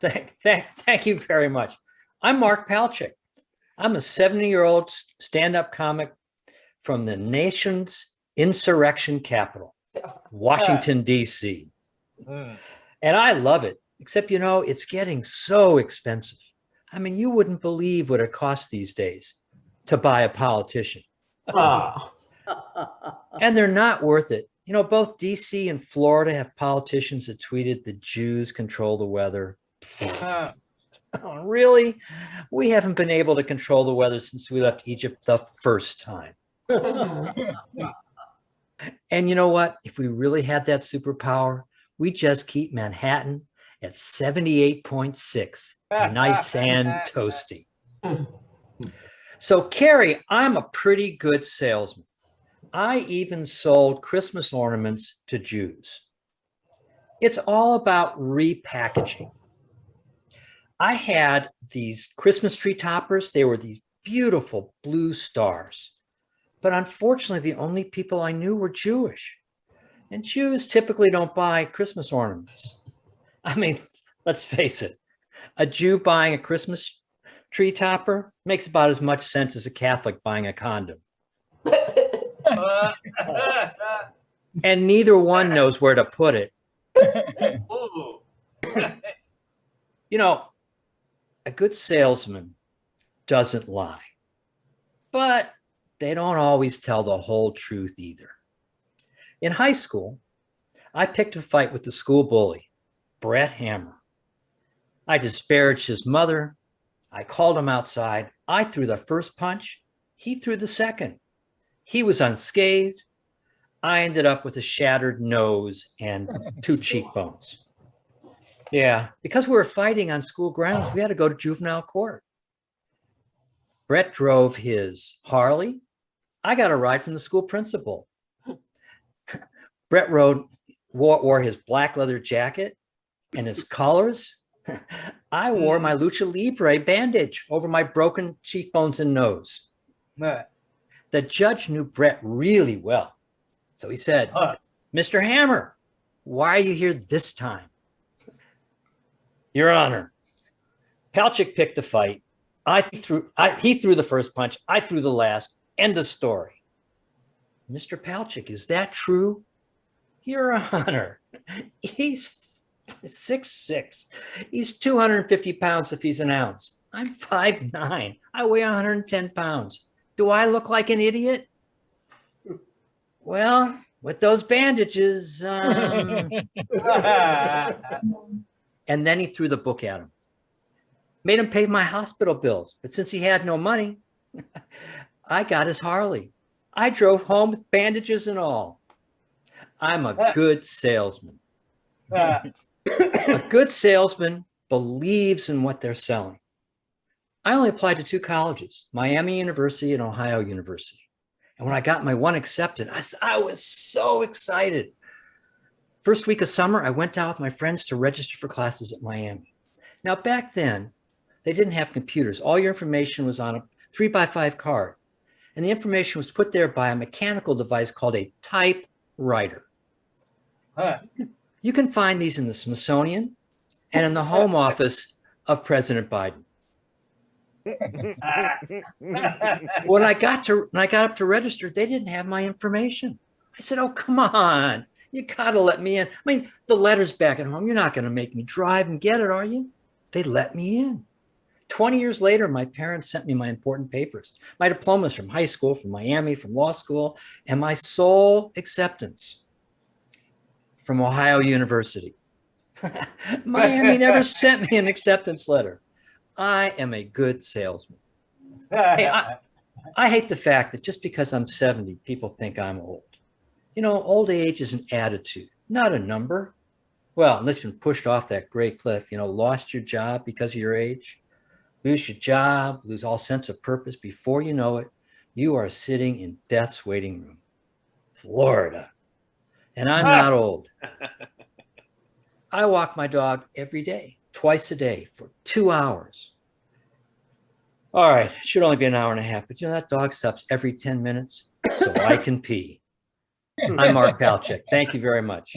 Thank you very much. I'm Mark Palchik. I'm a 70-year-old stand-up comic from the nation's insurrection capital, Washington, D.C. And I love it, except, it's getting so expensive. I mean, you wouldn't believe what it costs these days to buy a politician. Oh. And they're not worth it. Both DC and Florida have politicians that tweeted the Jews control the weather. Oh, really? We haven't been able to control the weather since we left Egypt the first time. And you know what? If we really had that superpower, we just keep Manhattan at 78.6, nice and toasty. So, Carrie, I'm a pretty good salesman. I even sold Christmas ornaments to Jews. It's all about repackaging. I had these Christmas tree toppers. They were these beautiful blue stars. But unfortunately, the only people I knew were Jewish. And Jews typically don't buy Christmas ornaments. I mean, let's face it, a Jew buying a Christmas tree topper makes about as much sense as a Catholic buying a condom. And neither one knows where to put it. A good salesman doesn't lie, but they don't always tell the whole truth either. In high school, I picked a fight with the school bully, Brett Hammer. I disparaged his mother. I called him outside. I threw the first punch. He threw the second. He was unscathed. I ended up with a shattered nose and 2 cheekbones. Yeah, because we were fighting on school grounds, we had to go to juvenile court. Brett drove his Harley. I got a ride from the school principal. Brett wore his black leather jacket and his colors. I wore my Lucha Libre bandage over my broken cheekbones and nose. The judge knew Brett really well. So he said, Mr. Hammer, why are you here this time? Your Honor, Palchik picked the fight. He threw the first punch. I threw the last. End of story. Mr. Palchik, is that true? Your Honor, he's 6'6". He's 250 pounds if he's an ounce. I'm 5'9". I weigh 110 pounds. Do I look like an idiot? Well, with those bandages, And then he threw the book at him. Made him pay my hospital bills. But since he had no money, I got his Harley. I drove home with bandages and all. I'm a good salesman. A good salesman believes in what they're selling. I only applied to 2 colleges, Miami University and Ohio University. And when I got my one accepted, I was so excited. First week of summer, I went out with my friends to register for classes at Miami. Now, back then, they didn't have computers. All your information was on a 3x5 card. And the information was put there by a mechanical device called a typewriter. You can find these in the Smithsonian and in the home office of President Biden. When I got up to register, they didn't have my information. I said, oh, come on. You gotta let me in. I mean, the letter's back at home. You're not gonna make me drive and get it, are you? They let me in. 20 years later, my parents sent me my important papers, my diplomas from high school, from Miami, from law school, and my sole acceptance from Ohio University. Miami never sent me an acceptance letter. I am a good salesman. Hey, I hate the fact that just because I'm 70, people think I'm old. Old age is an attitude, not a number. Well, unless you've been pushed off that great cliff, lost your job because of your age, lose your job, lose all sense of purpose. Before you know it, you are sitting in death's waiting room, Florida. And I'm not old. I walk my dog every day, twice a day for 2 hours. All right, it should only be an hour and a half, but that dog stops every 10 minutes so I can pee. I'm Mark Palchik. Thank you very much.